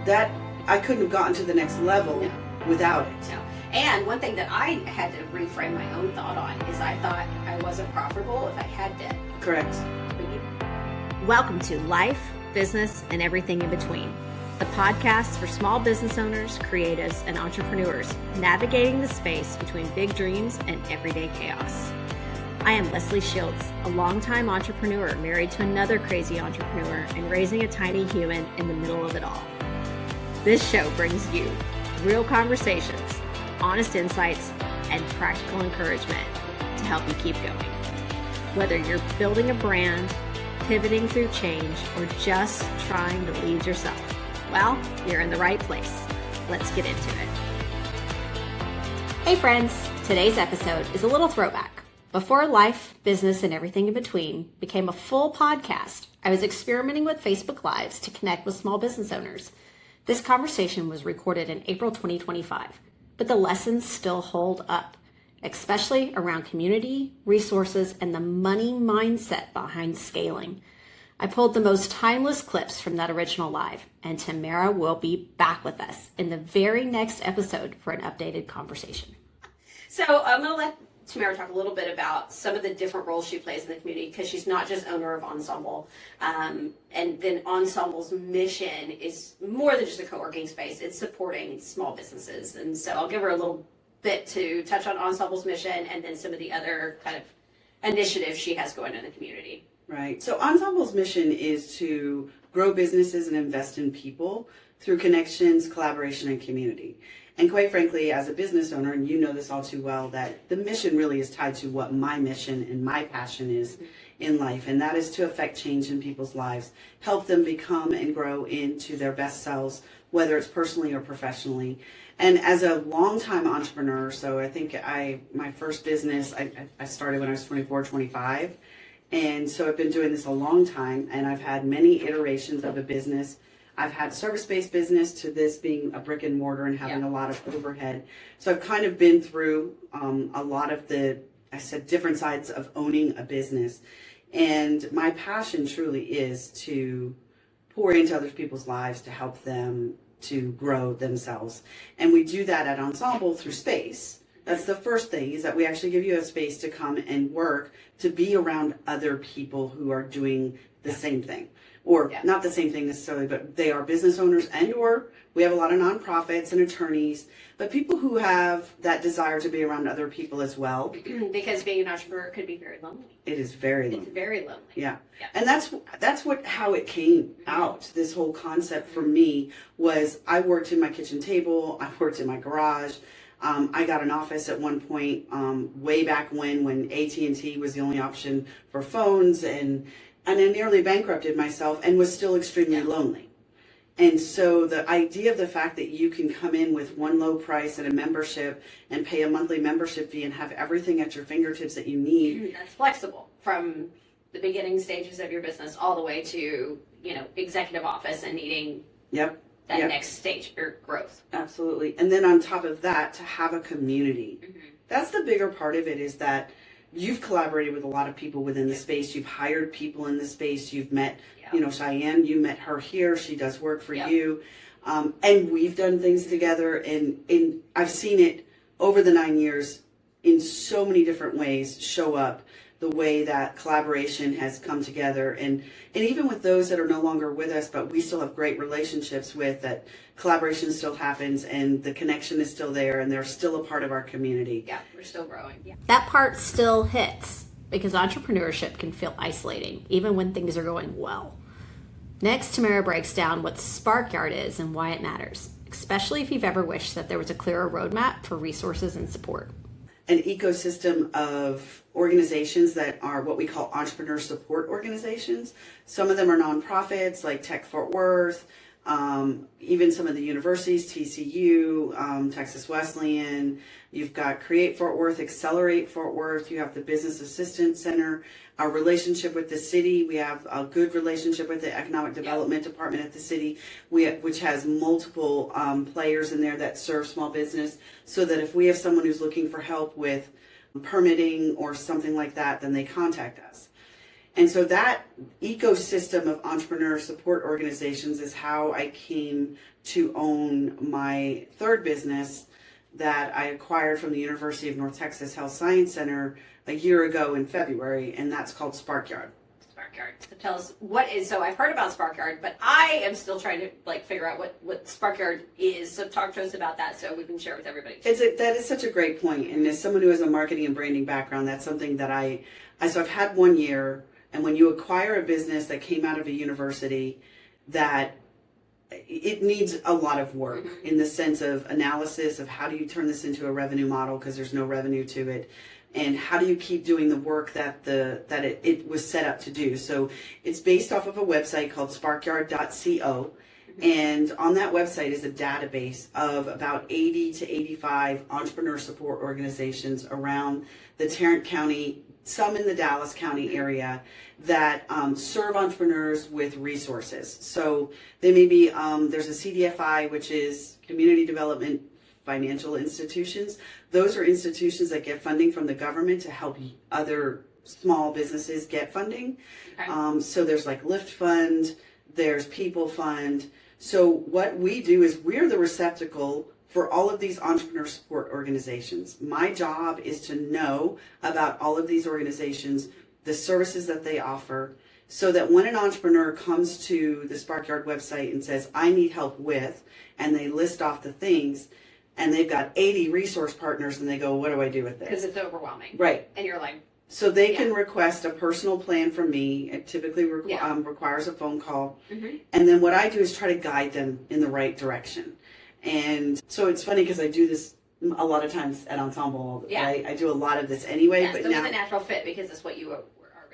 that I couldn't have gotten to the next level without it. No. And one thing that I had to reframe my own thought on is I thought I wasn't profitable if I had debt. Correct. Welcome to Life, Business, and Everything in Between, the podcast for small business owners, creatives, and entrepreneurs navigating the space between big dreams and everyday chaos. I am Leslie Shields, a longtime entrepreneur married to another crazy entrepreneur and raising a tiny human in the middle of it all. This show brings you real conversations, honest insights, and practical encouragement to help you keep going. Whether you're building a brand, pivoting through change, or just trying to lead yourself, well, you're in the right place. Let's get into it. Hey friends, today's episode is a little throwback. Before Life, Business, and Everything in Between became a full podcast, I was experimenting with Facebook Lives to connect with small business owners. This conversation was recorded in April 2025, but the lessons still hold up, especially around community, resources, and the money mindset behind scaling. I pulled the most timeless clips from that original live, and Tamara will be back with us in the very next episode for an updated conversation. So I'm going to let Tamara talk a little bit about some of the different roles she plays in the community, because she's not just owner of Ensemble. And then Ensemble's mission is more than just a co-working space. It's supporting small businesses. And so I'll give her a little bit to touch on Ensemble's mission and then some of the other kind of initiatives she has going on in the community. Right. So Ensemble's mission is to grow businesses and invest in people through connections, collaboration, and community. And quite frankly, as a business owner, and you know this all too well, that the mission really is tied to what my mission and my passion is in life. And that is to affect change in people's lives, help them become and grow into their best selves, whether it's personally or professionally. And as a longtime entrepreneur, so I think my first business, I started when I was 24, 25. And so I've been doing this a long time, and I've had many iterations of a business. I've had service-based business to this being a brick and mortar and having a lot of overhead. So I've kind of been through a lot of different sides of owning a business. And my passion truly is to pour into other people's lives to help them to grow themselves. And we do that at Ensemble through space. That's the first thing, is that we actually give you a space to come and work, to be around other people who are doing the same thing. Or not the same thing necessarily, but they are business owners, and or we have a lot of nonprofits and attorneys, but people who have that desire to be around other people as well. Because being an entrepreneur could be very lonely. It is very lonely. It's very lonely. Yeah. And that's how it came out. This whole concept for me was, I worked in my kitchen table, I worked in my garage. I got an office at one point, way back when AT&T was the only option for phones, and I nearly bankrupted myself and was still extremely lonely. And so the idea of the fact that you can come in with one low price and a membership and pay a monthly membership fee and have everything at your fingertips that you need. That's flexible from the beginning stages of your business all the way to, executive office and needing that next stage or growth. Absolutely. And then on top of that, to have a community. That's the bigger part of it, is that you've collaborated with a lot of people within the space. You've hired people in the space. You've met, Cheyenne, you met her here. She does work for you. And we've done things together. And I've seen it over the 9 years in so many different ways show up, the way that collaboration has come together. And even with those that are no longer with us, but we still have great relationships with, that collaboration still happens and the connection is still there and they're still a part of our community. Yeah, we're still growing. Yeah. That part still hits, because entrepreneurship can feel isolating, even when things are going well. Next, Tamara breaks down what Sparkyard is and why it matters, especially if you've ever wished that there was a clearer roadmap for resources and support. An ecosystem of organizations that are what we call entrepreneur support organizations. Some of them are nonprofits like Tech Fort Worth, even some of the universities, TCU, Texas Wesleyan. You've got Create Fort Worth, Accelerate Fort Worth. You have the Business Assistance Center. Our relationship with the city, we have a good relationship with the Economic Development Department at the city, which has multiple players in there that serve small business, so that if we have someone who's looking for help with permitting or something like that, then they contact us. And so that ecosystem of entrepreneur support organizations is how I came to own my third business that I acquired from the University of North Texas Health Science Center a year ago in February, and that's called Sparkyard. Sparkyard. So tell us what is, so I've heard about Sparkyard, but I am still trying to figure out what Sparkyard is. So talk to us about that so we can share it with everybody. That is such a great point. And as someone who has a marketing and branding background, that's something that so I've had 1 year, and when you acquire a business that came out of a university, that it needs a lot of work in the sense of analysis of how do you turn this into a revenue model because there's no revenue to it, and how do you keep doing the work that it was set up to do. So it's based off of a website called sparkyard.co, and on that website is a database of about 80 to 85 entrepreneur support organizations around the Tarrant County, some in the Dallas County area, that serve entrepreneurs with resources. So they may be, there's a CDFI, which is Community Development Financial Institutions. Those are institutions that get funding from the government to help other small businesses get funding. Okay. So there's like Lift Fund, there's People Fund. So what we do is we're the receptacle for all of these entrepreneur support organizations. My job is to know about all of these organizations, the services that they offer, so that when an entrepreneur comes to the Sparkyard website and says, I need help with, and they list off the things, and they've got 80 resource partners, and they go, what do I do with this? Because it's overwhelming. Right. And you're like, so they can request a personal plan from me. It typically requires a phone call. Mm-hmm. And then what I do is try to guide them in the right direction. And so it's funny because I do this a lot of times at Ensemble, right? I do a lot of this anyway. Yes, but so now it's a natural fit because it's what you were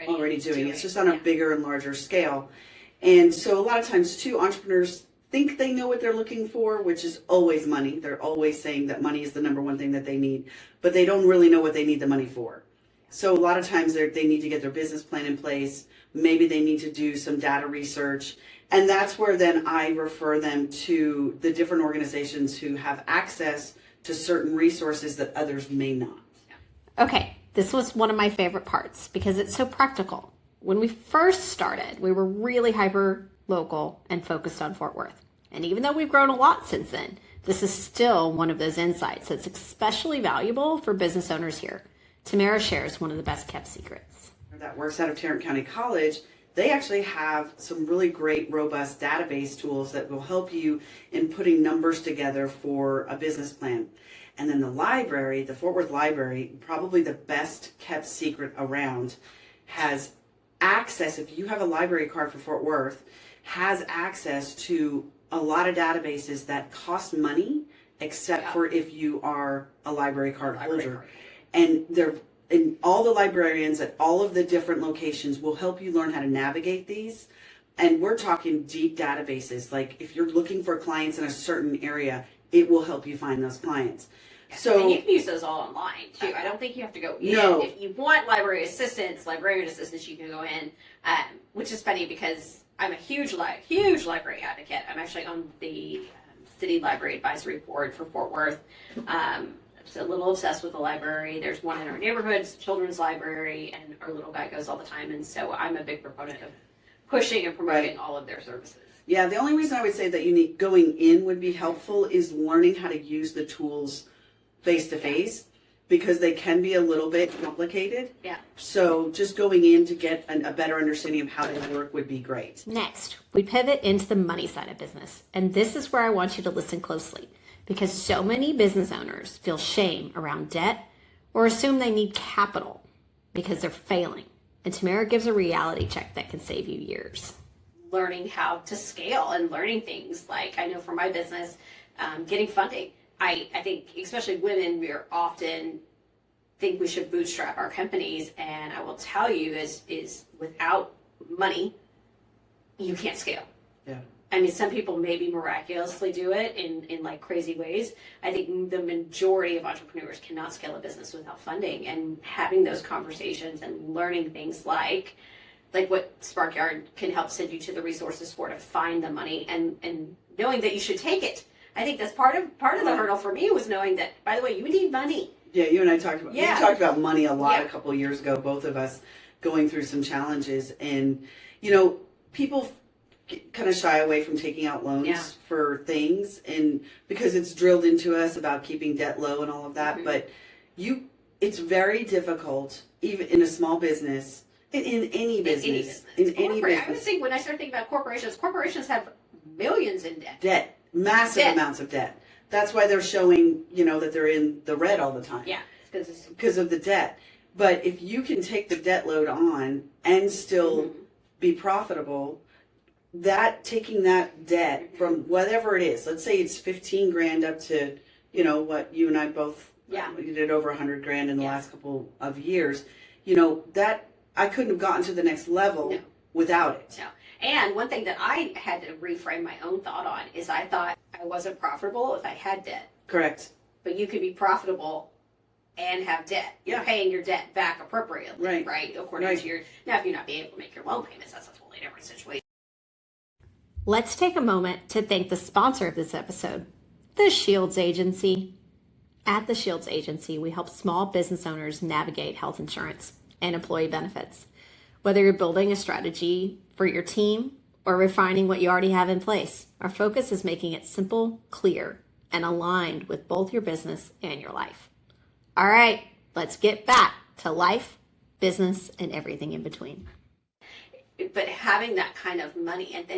already doing. It's just on a bigger and larger scale. And so a lot of times too, entrepreneurs think they know what they're looking for, which is always money. They're always saying that money is the number one thing that they need, but they don't really know what they need the money for. So a lot of times they need to get their business plan in place. Maybe they need to do some data research. And that's where then I refer them to the different organizations who have access to certain resources that others may not. Okay, this was one of my favorite parts because it's so practical. When we first started, we were really hyper local and focused on Fort Worth. And even though we've grown a lot since then, this is still one of those insights that's especially valuable for business owners here. Tamara shares one of the best kept secrets. That works out of Tarrant County College. They actually have some really great, robust database tools that will help you in putting numbers together for a business plan. And then the library, the Fort Worth Library, probably the best kept secret around, has access, if you have a library card for Fort Worth, has access to a lot of databases that cost money, except for if you are a library card holder. And all the librarians at all of the different locations will help you learn how to navigate these. And we're talking deep databases. Like if you're looking for clients in a certain area, it will help you find those clients. So, and you can use those all online too. I don't think you have to go in. No. If you want librarian assistance, you can go in, which is funny because I'm a huge library advocate. I'm actually on the City Library Advisory Board for Fort Worth. I'm a little obsessed with the library. There's one in our neighborhood, it's a children's library, and our little guy goes all the time. And so I'm a big proponent of pushing and promoting all of their services. Yeah, the only reason I would say that going in would be helpful is learning how to use the tools face-to-face, because they can be a little bit complicated. Yeah. So just going in to get a better understanding of how they work would be great. Next, we pivot into the money side of business. And this is where I want you to listen closely, because so many business owners feel shame around debt or assume they need capital because they're failing. And Tamara gives a reality check that can save you years. Learning how to scale and learning things like, I know for my business, getting funding. I think especially women, we often think we should bootstrap our companies, and I will tell you is without money, you can't scale. Yeah. I mean, some people maybe miraculously do it in like crazy ways. I think the majority of entrepreneurs cannot scale a business without funding, and having those conversations and learning things like what Sparkyard can help send you to the resources for to find the money and knowing that you should take it. I think that's part of the hurdle for me was knowing that, by the way, you need money. Yeah, you and I talked about we talked about money a lot a couple of years ago, both of us, going through some challenges. And, people kind of shy away from taking out loans for things, and because it's drilled into us about keeping debt low and all of that. But it's very difficult, even in a small business, in any business. I was thinking, when I started thinking about corporations have millions in debt. Massive amounts of debt. That's why they're showing, that they're in the red all the time. Yeah, because of the debt. But if you can take the debt load on and still be profitable, taking that debt from whatever it is, let's say it's 15 grand up to, what you and I both, we did over 100 grand in the last couple of years, that I couldn't have gotten to the next level without it. No. And one thing that I had to reframe my own thought on is I thought I wasn't profitable if I had debt. Correct. But you could be profitable and have debt. You're paying your debt back appropriately, right? According to your... Now, if you're not being able to make your loan payments, that's a totally different situation. Let's take a moment to thank the sponsor of this episode, the Shields Agency. At the Shields Agency, we help small business owners navigate health insurance and employee benefits. Whether you're building a strategy for your team or refining what you already have in place, our focus is making it simple, clear, and aligned with both your business and your life. All right, let's get back to life, business, and everything in between. But having that kind of money and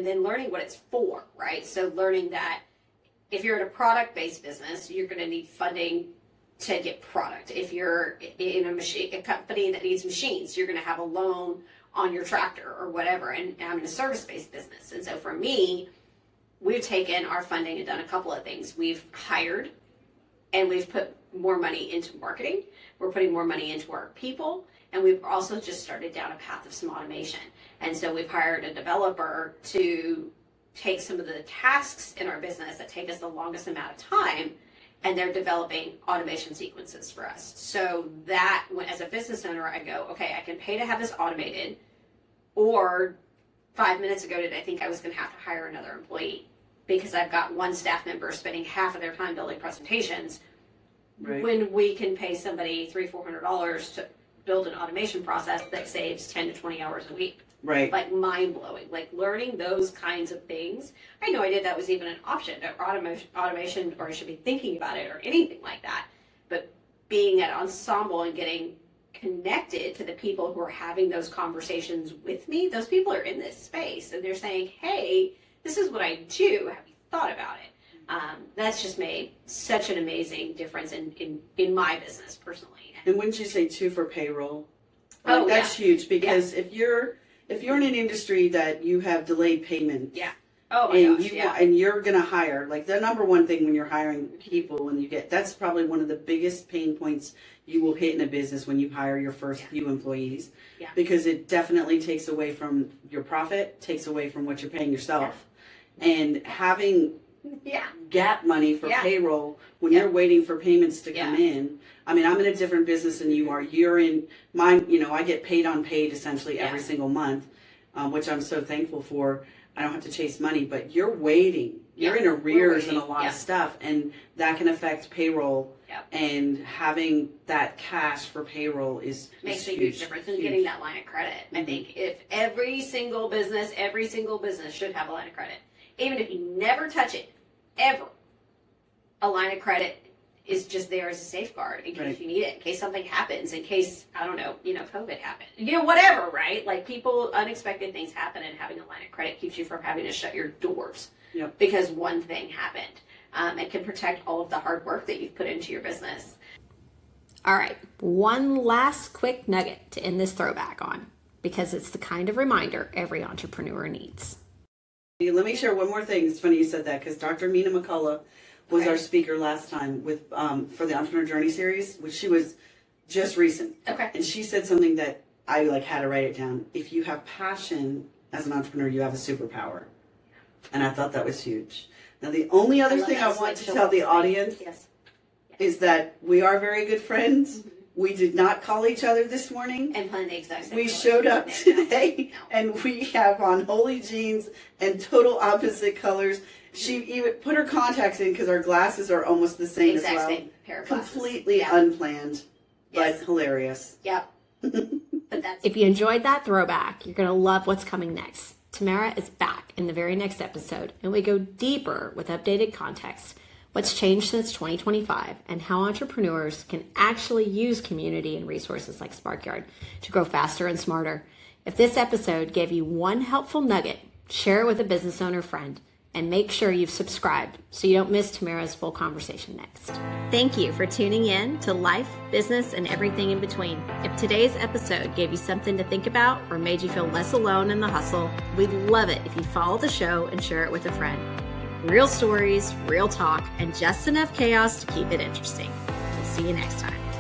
then learning what it's for, right? So learning that if you're in a product-based business, you're going to need funding to get product. If you're in a company that needs machines, you're going to have a loan on your tractor or whatever. And I'm in a service-based business. And so for me, we've taken our funding and done a couple of things. We've hired and we've put more money into marketing. We're putting more money into our people. And we've also just started down a path of some automation. And so we've hired a developer to take some of the tasks in our business that take us the longest amount of time, and they're developing automation sequences for us. So that, as a business owner, I go, okay, I can pay to have this automated, or 5 minutes ago did I think I was going to have to hire another employee because I've got one staff member spending half of their time building presentations, when we can pay somebody $300-400 to build an automation process that saves 10 to 20 hours a week. Right. Like mind-blowing, like learning those kinds of things. I had no idea that was even an option, or automation, or I should be thinking about it, or anything like that. But being at Ensemble and getting connected to the people who are having those conversations with me, those people are in this space and they're saying, hey, this is what I do. Have you thought about it? That's just made such an amazing difference in my business personally. And wouldn't you say too for payroll? That's huge, because if you're in an industry that you have delayed payment, and you're going to hire, like the number one thing when you're hiring people, that's probably one of the biggest pain points you will hit in a business when you hire your first few employees, because it definitely takes away from your profit, takes away from what you're paying yourself, and having gap money for payroll when you're waiting for payments to come in. I mean, I'm in a different business than you are. You're in mine, I get paid on paid essentially every single month, which I'm so thankful for. I don't have to chase money, but you're waiting. You're in arrears and a lot of stuff, and that can affect payroll. And having that cash for payroll makes a huge difference in getting that line of credit. I think if every single business should have a line of credit. Even if you never touch it, ever, a line of credit is just there as a safeguard in case you need it, in case something happens, in case, I don't know, COVID happened, whatever, right? Like unexpected things happen, and having a line of credit keeps you from having to shut your doors because one thing happened. It can protect all of the hard work that you've put into your business. All right, one last quick nugget to end this throwback on, because it's the kind of reminder every entrepreneur needs. Let me share one more thing. It's funny you said that, because Dr. Mina McCullough was our speaker last time with for the Entrepreneur Journey series, which she was just recent. And she said something that I had to write it down. If you have passion as an entrepreneur, you have a superpower. And I thought that was huge. Now, the only other thing I want to tell the audience is that we are very good friends. We did not call each other this morning. And plan the exact same. We showed up today, and we have on holy jeans and total opposite colors. She even put her contacts in because our glasses are almost the same as well. Same pair of glasses. Completely unplanned, but hilarious. Yep. But that's If you enjoyed that throwback, you're going to love what's coming next. Tamara is back in the very next episode, and we go deeper with updated context, what's changed since 2025, and how entrepreneurs can actually use community and resources like Sparkyard to grow faster and smarter. If this episode gave you one helpful nugget, share it with a business owner friend, and make sure you've subscribed so you don't miss Tamara's full conversation next. Thank you for tuning in to Life, Business, and Everything in Between. If today's episode gave you something to think about or made you feel less alone in the hustle, we'd love it if you follow the show and share it with a friend. Real stories, real talk, and just enough chaos to keep it interesting. We'll see you next time.